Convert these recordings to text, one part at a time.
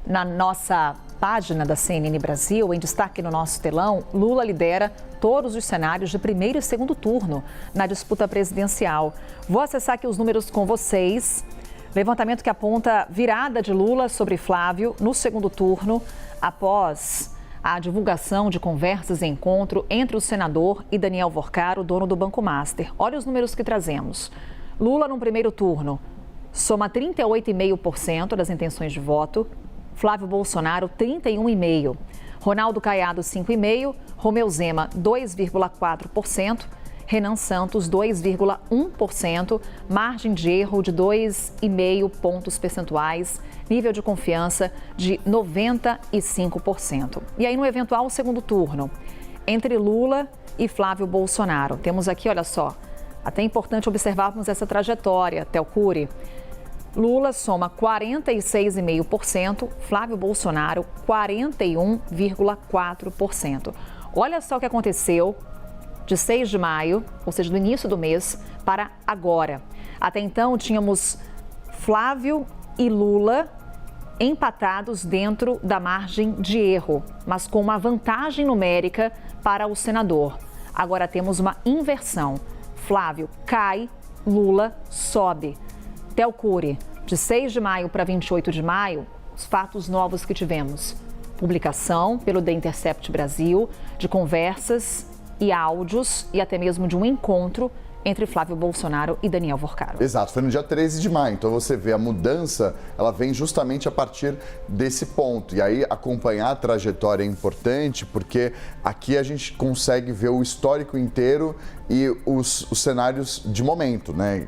na nossa página da CNN Brasil, em destaque no nosso telão, Lula lidera todos os cenários de primeiro e segundo turno na disputa presidencial. Vou acessar aqui os números com vocês. Levantamento que aponta virada de Lula sobre Flávio no segundo turno, após a divulgação de conversas e encontro entre o senador e Daniel Worcar, o dono do Banco Master. Olha os números que trazemos. Lula no primeiro turno soma 38,5% das intenções de voto. Flávio Bolsonaro, 31,5%. Ronaldo Caiado, 5,5%. Romeu Zema, 2,4%. Renan Santos, 2,1%. Margem de erro de 2,5 pontos percentuais. Nível de confiança de 95%. E aí, no eventual segundo turno, entre Lula e Flávio Bolsonaro. Temos aqui, olha só, até importante observarmos essa trajetória, Théo Cury. Lula soma 46,5%, Flávio Bolsonaro 41,4%. Olha só o que aconteceu de 6 de maio, ou seja, do início do mês, para agora. Até então, tínhamos Flávio e Lula empatados dentro da margem de erro, mas com uma vantagem numérica para o senador. Agora temos uma inversão. Flávio cai, Lula sobe. Théo Cury, de 6 de maio para 28 de maio, os fatos novos que tivemos. Publicação pelo The Intercept Brasil de conversas e áudios e até mesmo de um encontro entre Flávio Bolsonaro e Daniel Worcar. Exato, foi no dia 13 de maio, então você vê a mudança, ela vem justamente a partir desse ponto. E aí acompanhar a trajetória é importante, porque aqui a gente consegue ver o histórico inteiro e os cenários de momento, né?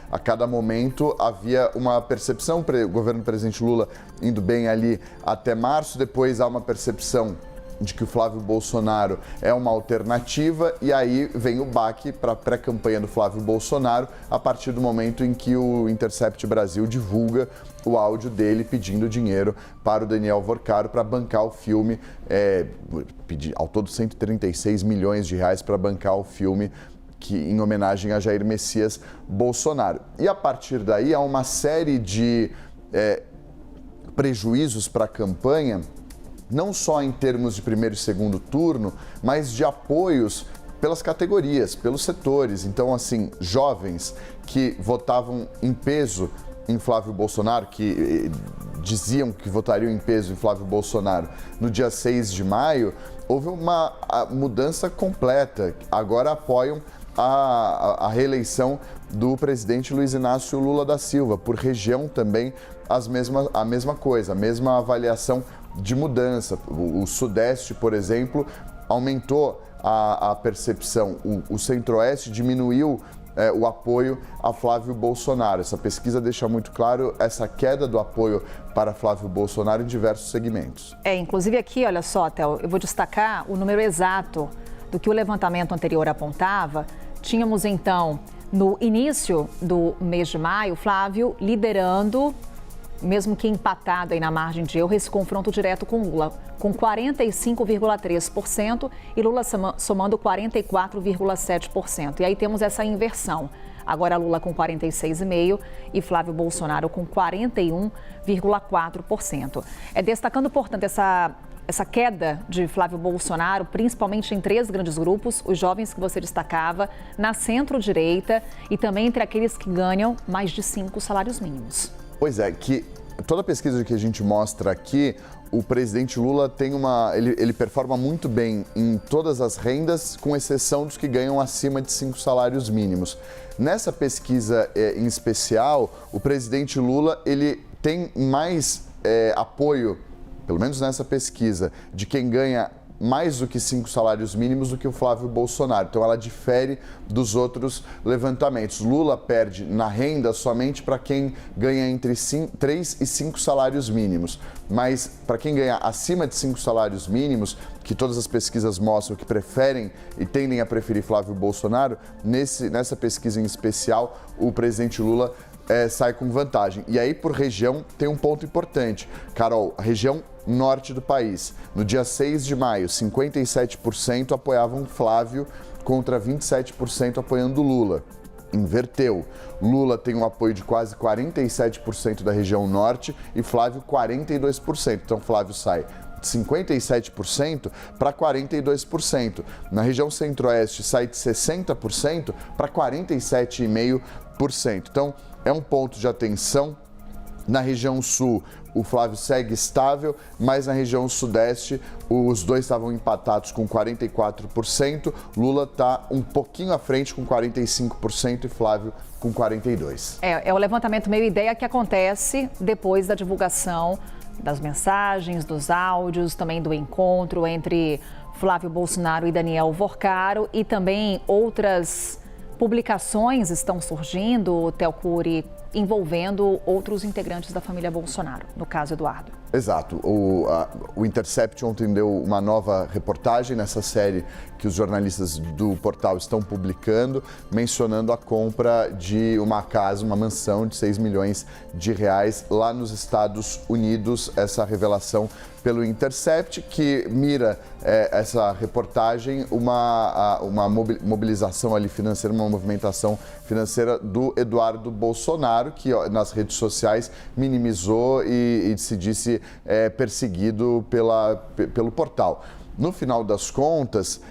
A cada momento havia uma percepção, o governo do presidente Lula indo bem ali até março, depois há uma percepção de que o Flávio Bolsonaro é uma alternativa e aí vem o baque para a pré-campanha do Flávio Bolsonaro a partir do momento em que o Intercept Brasil divulga o áudio dele pedindo dinheiro para o Daniel Worcar para bancar o filme, pedir ao todo 136 milhões de reais para bancar o filme que, em homenagem a Jair Messias Bolsonaro. E a partir daí há uma série de prejuízos para a campanha, não só em termos de primeiro e segundo turno, mas de apoios pelas categorias, pelos setores. Então, assim, jovens que votavam em peso em Flávio Bolsonaro, que diziam que votariam em peso em Flávio Bolsonaro no dia 6 de maio, houve uma mudança completa. Agora apoiam a reeleição do presidente Luiz Inácio Lula da Silva. Por região também a mesma coisa, a mesma avaliação de mudança. O Sudeste, por exemplo, aumentou a percepção. O Centro-Oeste diminuiu o apoio a Flávio Bolsonaro. Essa pesquisa deixa muito claro essa queda do apoio para Flávio Bolsonaro em diversos segmentos. Inclusive aqui, olha só, Théo, eu vou destacar o número exato do que o levantamento anterior apontava. Tínhamos, então, no início do mês de maio, Flávio liderando, mesmo que empatado aí na margem de erro, esse confronto direto com Lula, com 45,3% e Lula somando 44,7%. E aí temos essa inversão. Agora Lula com 46,5% e Flávio Bolsonaro com 41,4%. Destacando, portanto, essa queda de Flávio Bolsonaro, principalmente em 3 grandes grupos, os jovens que você destacava, na centro-direita e também entre aqueles que ganham mais de 5 salários mínimos. Pois é, que toda pesquisa que a gente mostra aqui, o presidente Lula tem ele performa muito bem em todas as rendas, com exceção dos que ganham acima de 5 salários mínimos. Nessa pesquisa em especial, o presidente Lula ele tem mais apoio, pelo menos nessa pesquisa, de quem ganha mais do que 5 salários mínimos do que o Flávio Bolsonaro. Então ela difere dos outros levantamentos. Lula perde na renda somente para quem ganha entre 3 e 5 salários mínimos. Mas para quem ganha acima de 5 salários mínimos, que todas as pesquisas mostram que preferem e tendem a preferir Flávio Bolsonaro, nessa pesquisa em especial, o presidente Lula sai com vantagem. E aí, por região, tem um ponto importante. Carol, a região norte do país, no dia 6 de maio, 57% apoiavam Flávio contra 27% apoiando Lula. inverteu. Lula tem um apoio de quase 47% da região norte e Flávio 42%. Então Flávio sai de 57% para 42%. Na região centro-oeste sai de 60% para 47,5%. Então é um ponto de atenção. Na região sul, o Flávio segue estável, mas na região sudeste, os dois estavam empatados com 44%. Lula está um pouquinho à frente com 45% e Flávio com 42%. É o levantamento meio ideia que acontece depois da divulgação das mensagens, dos áudios, também do encontro entre Flávio Bolsonaro e Daniel Worcaro, e também outras publicações estão surgindo, Théo Cury, envolvendo outros integrantes da família Bolsonaro, no caso Eduardo. Exato. O Intercept ontem deu uma nova reportagem nessa série que os jornalistas do portal estão publicando, mencionando a compra de uma casa, uma mansão de 6 milhões de reais lá nos Estados Unidos. Essa revelação pelo Intercept, que mira essa reportagem uma mobilização ali financeira, uma movimentação financeira do Eduardo Bolsonaro, que nas redes sociais minimizou e se disse perseguido pelo portal. No final das contas,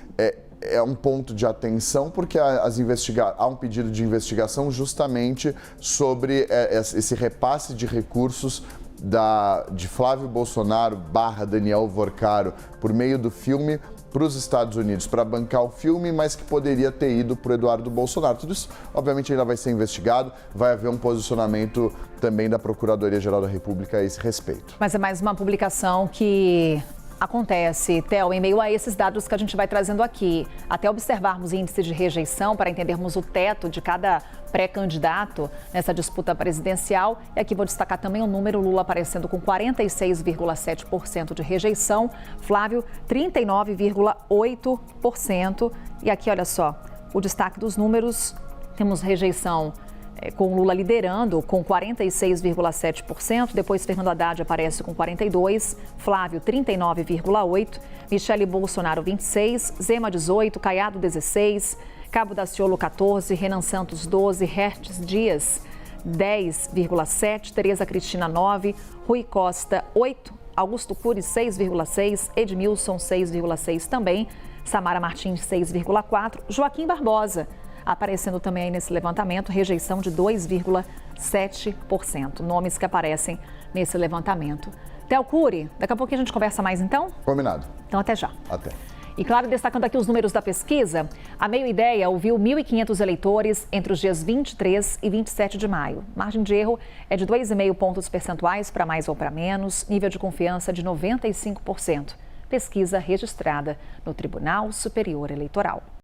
é um ponto de atenção porque há um pedido de investigação justamente sobre esse repasse de recursos de Flávio Bolsonaro / Daniel Worcaro por meio do filme para os Estados Unidos, para bancar o filme, mas que poderia ter ido para o Eduardo Bolsonaro. Tudo isso, obviamente, ainda vai ser investigado, vai haver um posicionamento também da Procuradoria-Geral da República a esse respeito. Mas é mais uma publicação que acontece, Théo, em meio a esses dados que a gente vai trazendo aqui, até observarmos índice de rejeição para entendermos o teto de cada pré-candidato nessa disputa presidencial. E aqui vou destacar também o número: Lula aparecendo com 46,7% de rejeição, Flávio 39,8%. E aqui, olha só, o destaque dos números, temos rejeição com Lula liderando com 46,7%, depois Fernando Haddad aparece com 42%, Flávio 39,8%, Michele Bolsonaro 26%, Zema 18%, Caiado 16%, Cabo Daciolo 14%, Renan Santos 12%, Hertz Dias 10,7%, Tereza Cristina 9%, Rui Costa 8%, Augusto Cury 6,6%, Edmilson 6,6% também, Samara Martins 6,4%, Joaquim Barbosa aparecendo também aí nesse levantamento, rejeição de 2,7%. Nomes que aparecem nesse levantamento. Théo Cury, daqui a pouquinho a gente conversa mais então? Combinado. Então até já. Até. E claro, destacando aqui os números da pesquisa, a Meio Ideia ouviu 1.500 eleitores entre os dias 23 e 27 de maio. Margem de erro é de 2,5 pontos percentuais para mais ou para menos, nível de confiança de 95%. Pesquisa registrada no Tribunal Superior Eleitoral.